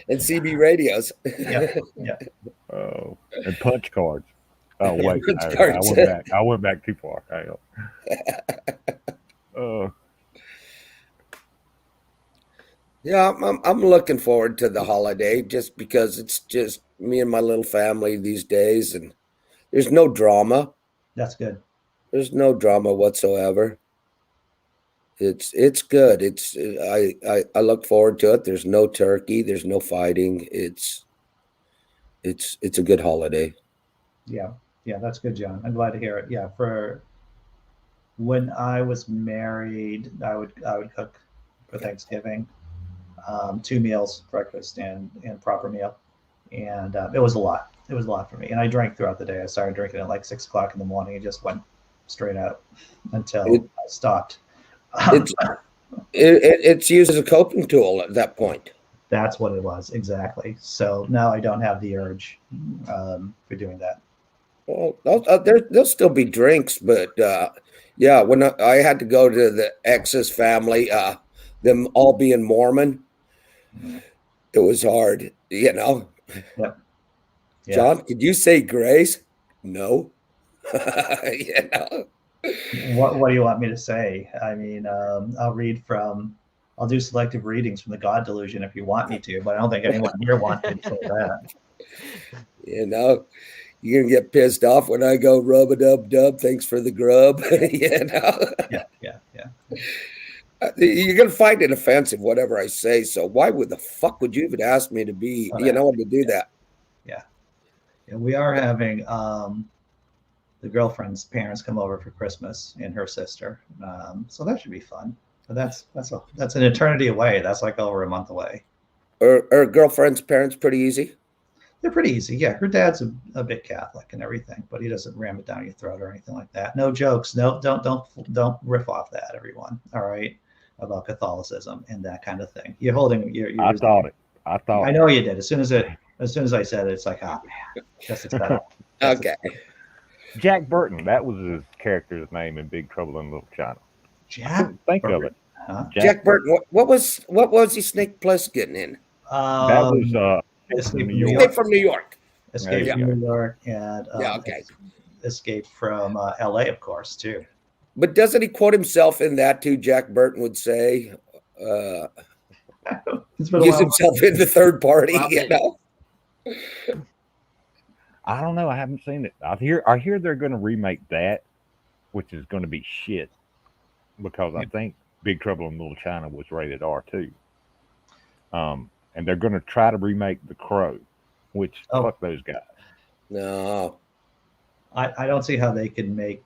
CB radios. Yeah. Oh, and punch cards. Oh Yeah, wait, punch I cards. went back. I went back too far. Hang on. Yeah, I'm looking forward to the holiday just because it's just me and my little family these days, and there's no drama. That's good. There's no drama whatsoever. It's good. I look forward to it. There's no turkey. There's no fighting. It's a good holiday. Yeah. Yeah, that's good, John. I'm glad to hear it. Yeah, for when I was married, I would cook for Thanksgiving, 2 meals, breakfast and proper meal, and it was a lot. It was a lot for me, and I drank throughout the day. I started drinking at like 6 o'clock in the morning. It just went straight out until I stopped. It's used as a coping tool at that point. That's what it was exactly. So now I don't have the urge for doing that. Well, there'll still be drinks, but yeah, when I had to go to the ex's family, them all being Mormon, it was hard, Yep. Yeah. John, could you say grace? No. What do you want me to say? I mean, I'll do selective readings from the God Delusion if you want me to, but I don't think anyone here wants me to say that. You're gonna get pissed off when I go rub a dub dub. Thanks for the grub. Yeah. You're gonna find it offensive, whatever I say. So why would the fuck would you even ask me to be, to do that? Yeah. We are having the girlfriend's parents come over for Christmas and her sister, so that should be fun. But that's an eternity away. That's like over a month away. Are girlfriend's parents pretty easy? They're pretty easy. Yeah, her dad's a bit Catholic and everything, but he doesn't ram it down your throat or anything like that. No jokes. No, don't riff off that, everyone. All right, about Catholicism and that kind of thing. You're holding. I thought. I know you did. As soon as I said it, it's like, oh man, just accept it. Okay. Jack Burton. That was his character's name in Big Trouble in Little China. Jack. Think of it. Huh? Jack Burton. What was he Snake Plus getting in? That was Escape New from York. Escape from New York. Escape There from you New York and Okay. Escape from L.A. of course too. But doesn't he quote himself in that too? Jack Burton would say, It's been a use while. himself in the third party, Wow. I don't know. I haven't seen it. I hear they're going to remake that, which is going to be shit, because I think Big Trouble in Little China was rated R too. And they're going to try to remake The Crow, which fuck those guys. No. I don't see how they can make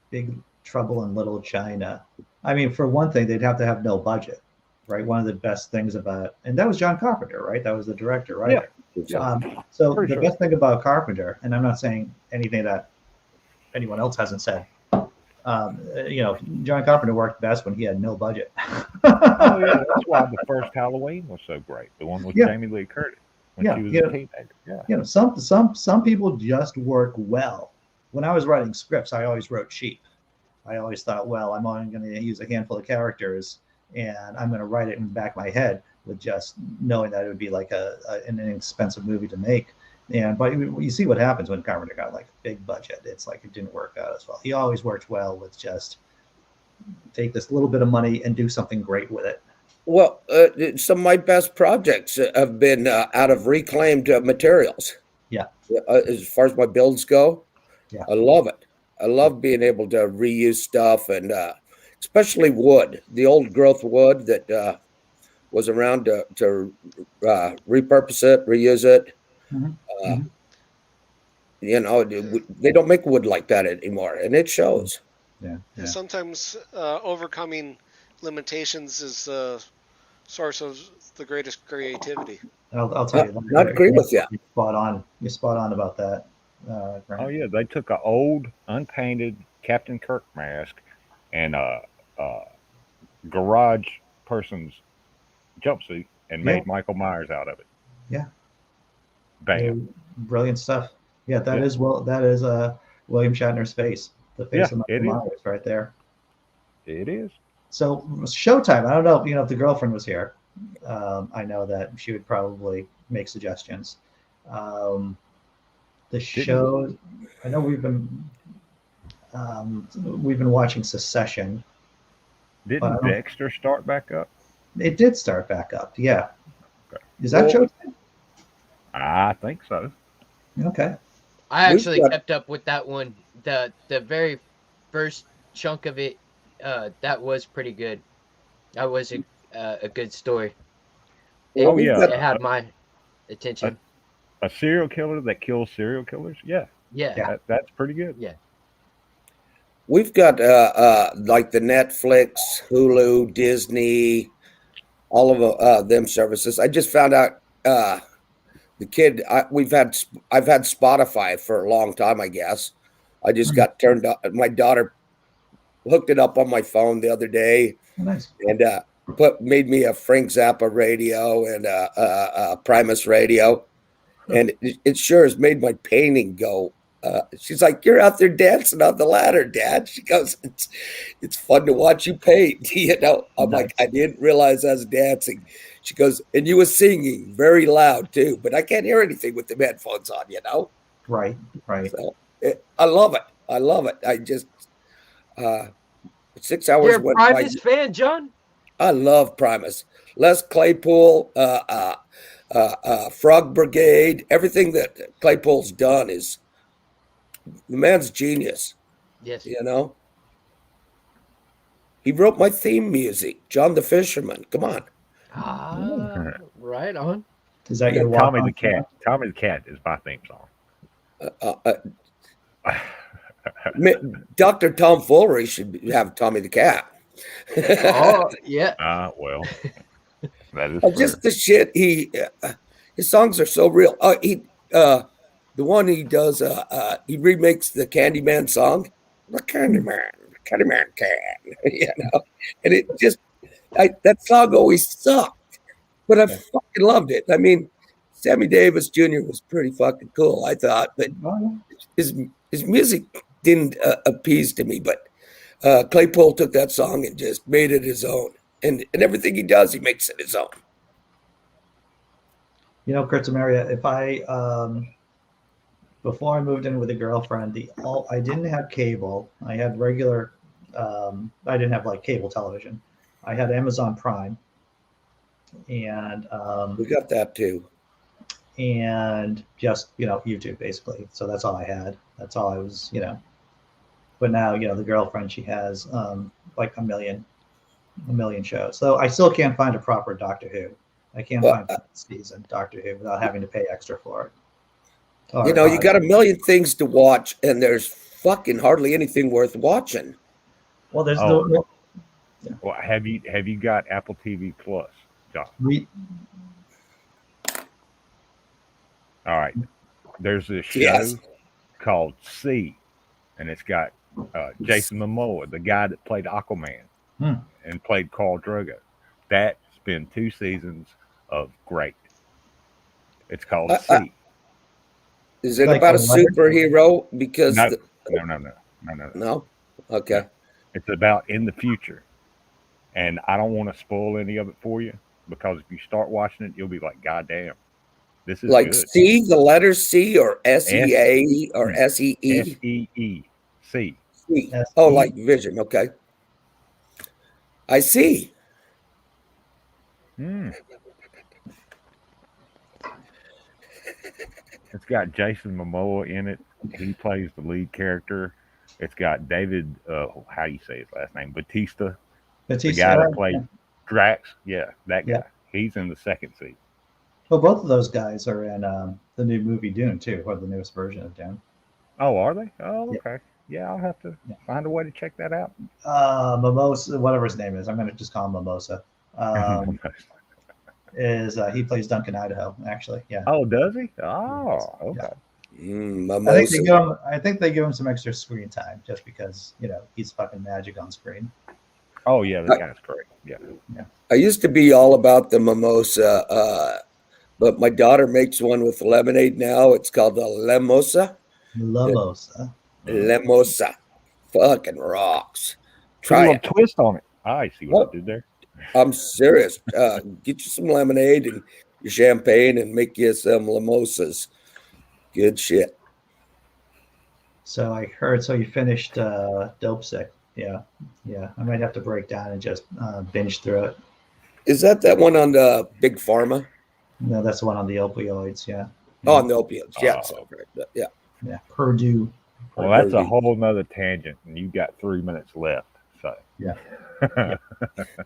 Big Trouble in Little China. I mean, for one thing, they'd have to have no budget, right? One of the best things about, and that was John Carpenter, right? That was the director, right? Yeah. So Pretty the sure. best thing about Carpenter, and I'm not saying anything that anyone else hasn't said, John Carpenter worked best when he had no budget. Oh yeah, that's why the first Halloween was so great. The one with Jamie Lee Curtis when she was a teenager. Yeah. Some people just work well. When I was writing scripts, I always wrote cheap. I always thought, well, I'm only going to use a handful of characters, and I'm going to write it in the back of my head with just knowing that it would be like an inexpensive movie to make. But you see what happens when Carpenter got like a big budget. It's like it didn't work out as well. He always worked well with just take this little bit of money and do something great with it. Well, some of my best projects have been out of reclaimed materials. Yeah. As far as my builds go, yeah, I love it. I love being able to reuse stuff, and especially wood, the old growth wood that was around to repurpose it, reuse it. Mm-hmm. They don't make wood like that anymore, and it shows. Yeah. And sometimes overcoming limitations is the source of the greatest creativity. I'll tell you. Not agree with you. You're spot on. You're spot on about that. Grant. Oh yeah, they took an old unpainted Captain Kirk mask and garage person's jumpsuit and Yeah. made Michael Myers out of it. Yeah. Bam. Brilliant stuff. Yeah, that Yeah. is William Shatner's face. The face Yeah, of it Michael is. Myers right there. It is. So Showtime. I don't know, if the girlfriend was here. I know that she would probably make suggestions. The show. I know we've been watching Succession. Didn't Dexter start back up? It did start back up. Yeah. Okay. Is that Showtime? I think so. Okay. I actually kept up with that one. The very first chunk of it, that was pretty good. That was a good story. It had my attention. A serial killer that kills serial killers? Yeah. That's pretty good. Yeah. We've got like the Netflix, Hulu, Disney, all of them services. I just found out the kid. I've had Spotify for a long time, I guess. I just got turned up. My daughter hooked it up on my phone the other day, Nice. and made me a Frank Zappa radio and a Primus radio, and it sure has made my painting go. She's like, "You're out there dancing on the ladder, Dad." She goes, "It's fun to watch you paint." I'm like, "I didn't realize I was dancing." She goes, "And you were singing very loud too, but I can't hear anything with the headphones on." Right. So, I love it. I just 6 hours. You're a Primus fan, John? I love Primus. Les Claypool, Frog Brigade, everything that Claypool's done is. The man's genius. Yes. He wrote my theme music, John the Fisherman. Come on. Right on. Is that your Tommy the Cat? Tommy the Cat is my theme song. Dr. Tom Foolery should have Tommy the Cat. Oh, yeah. Well, that is just the shit his songs are so real. The one he does, he remakes the Candyman song. The Candyman can, and it just, that song always sucked, but I fucking loved it. I mean, Sammy Davis Jr. was pretty fucking cool, I thought, but his music didn't appease to me, but Claypool took that song and just made it his own, and everything he does, he makes it his own. Kurt Samaria, if before I moved in with a girlfriend, I didn't have cable. I had regular. I didn't have like cable television. I had Amazon Prime, and we got that too. And just YouTube basically. So that's all I had. That's all I was. But now the girlfriend, she has like a million shows. So I still can't find a proper Doctor Who. I can't find season Doctor Who without having to pay extra for it. You got a million things to watch, and there's fucking hardly anything worth watching. Well, there's Well, have you got Apple TV Plus, John? All right. There's this show called C, and it's got Jason Momoa, the guy that played Aquaman and played Khal Drogo. That's been 2 seasons of great. It's called C. Is it about a superhero? Because no. Okay. It's about in the future, and I don't want to spoil any of it for you, because if you start watching it, you'll be like, "God damn, this is like good." C, the letter C, or SEA or SEE? SEE. C. C. Oh, like Vision. Okay. I see. It's got Jason Momoa in it. He plays the lead character. It's got David, how you say his last name? Batista. The guy that played Drax. Yeah, that guy. Yeah. He's in the second season. Well, both of those guys are in the new movie Dune too, or the newest version of Dune. Oh, are they? Oh, okay. Yeah, I'll have to find a way to check that out. Mimosa, whatever his name is, I'm going to just call him Mimosa. He plays Duncan Idaho, actually. Yeah. Oh, does he? Oh, okay. Yeah. I think they give him some extra screen time just because he's fucking magic on screen. Oh yeah, that guy's great. Yeah. I used to be all about the mimosa, but my daughter makes one with lemonade now. It's called the Lemosa. Lamosa. Lemosa. Fucking rocks. Put a Try little it. twist on it. I see what What? I did there. I'm serious. Get you some lemonade and your champagne and make you some mimosas. Good shit. So I heard. So you finished Dope Sick. Yeah, yeah. I might have to break down and just binge through it. Is that one on the Big Pharma? No, that's the one on the opioids. Yeah. Oh, on the opiates. Yeah. Oh. Yeah. Yeah. Purdue. Well, that's a Purdue. whole nother tangent, and you've got 3 minutes left. So Yeah.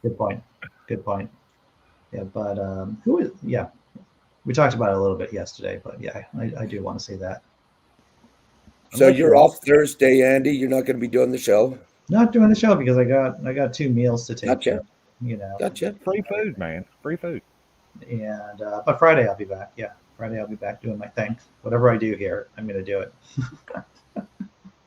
Good point. Good point. Yeah, but who is? Yeah, we talked about it a little bit yesterday, but yeah, I do want to say that. So you're off Thursday, Andy. You're not going to be doing the show. Not doing the show because I got 2 meals to take Gotcha. care of, you know. Gotcha. free food, man. Free food. And but Friday I'll be back. Yeah, Friday I'll be back doing my thing. Whatever I do here, I'm gonna do it.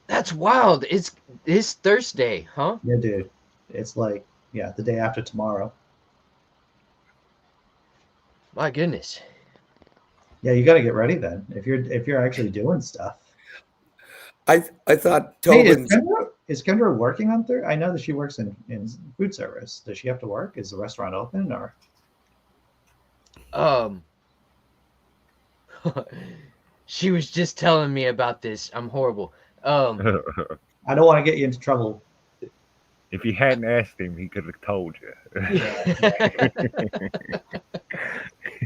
That's wild. It's Thursday, huh? Yeah, dude. It's like the day after tomorrow. My goodness. Yeah, you got to get ready then. If you're actually doing stuff. I thought Hey, Tobin's. is Kendra working on Thursday? I know that she works in food service. Does she have to work? Is the restaurant open or? She was just telling me about this. I'm horrible. I don't want to get you into trouble. If you hadn't asked him, he could have told you.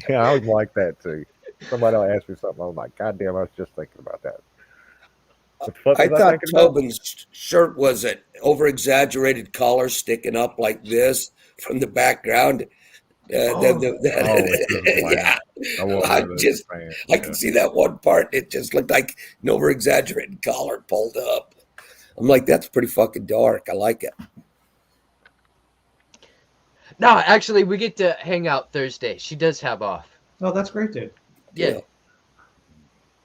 Yeah, I was like that too. Somebody will ask me something. I'm like, God damn, I was just thinking about that. What the fuck I was thought thinking about? Tobin's shirt was an over-exaggerated collar sticking up like this from the background. Oh. Yeah, I can see that one part. It just looked like an over-exaggerated collar pulled up. I'm like, that's pretty fucking dark. I like it. No, actually, we get to hang out Thursday. She does have off. Oh, that's great, dude. Yeah.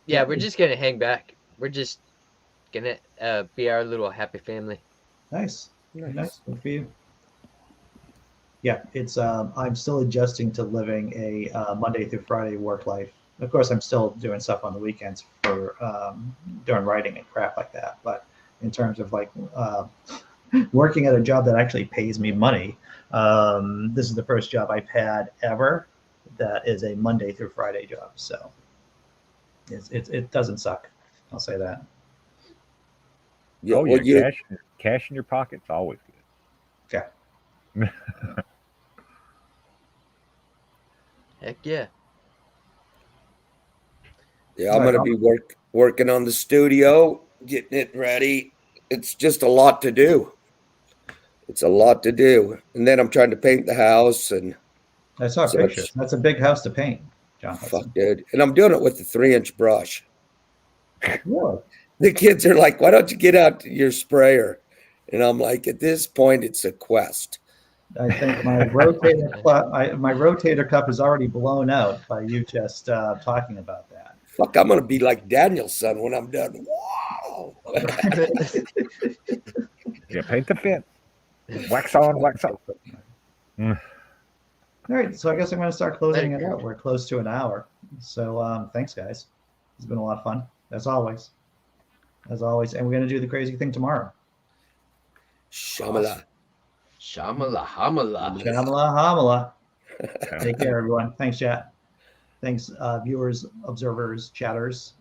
Yeah, we're just gonna hang back. We're just gonna be our little happy family. Nice. Nice. Good for you. Yeah, it's I'm still adjusting to living a Monday through Friday work life. Of course, I'm still doing stuff on the weekends for doing writing and crap like that. But in terms of like working at a job that actually pays me money, this is the first job I've had ever that is a Monday through Friday job. So it doesn't suck. I'll say that. Yeah, Oh, well, yeah, cash in your pocket's always good. Yeah. Heck yeah. Yeah, I'm going to be working on the studio, getting it ready. It's just a lot to do. It's a lot to do. And then I'm trying to paint the house and I saw So pictures. it's- That's a big house to paint, John fuck, Hudson. dude. And I'm doing it with the 3-inch brush. Whoa. The kids are like, why don't you get out your sprayer? And I'm like, at this point, it's a quest. I think my rotator cuff is already blown out by you just talking about that. Fuck, I'm going to be like Danielson when I'm done. Wow. Yeah, paint the fence. Wax on, wax off. All right, so I guess I'm going to start closing it out. We're close to an hour. So thanks, guys. It's been a lot of fun, as always. And we're going to do the crazy thing tomorrow. Shamala. Shamala hamala. Shamala hamala. Take care, everyone. Thanks, chat. Thanks, viewers, observers, chatters.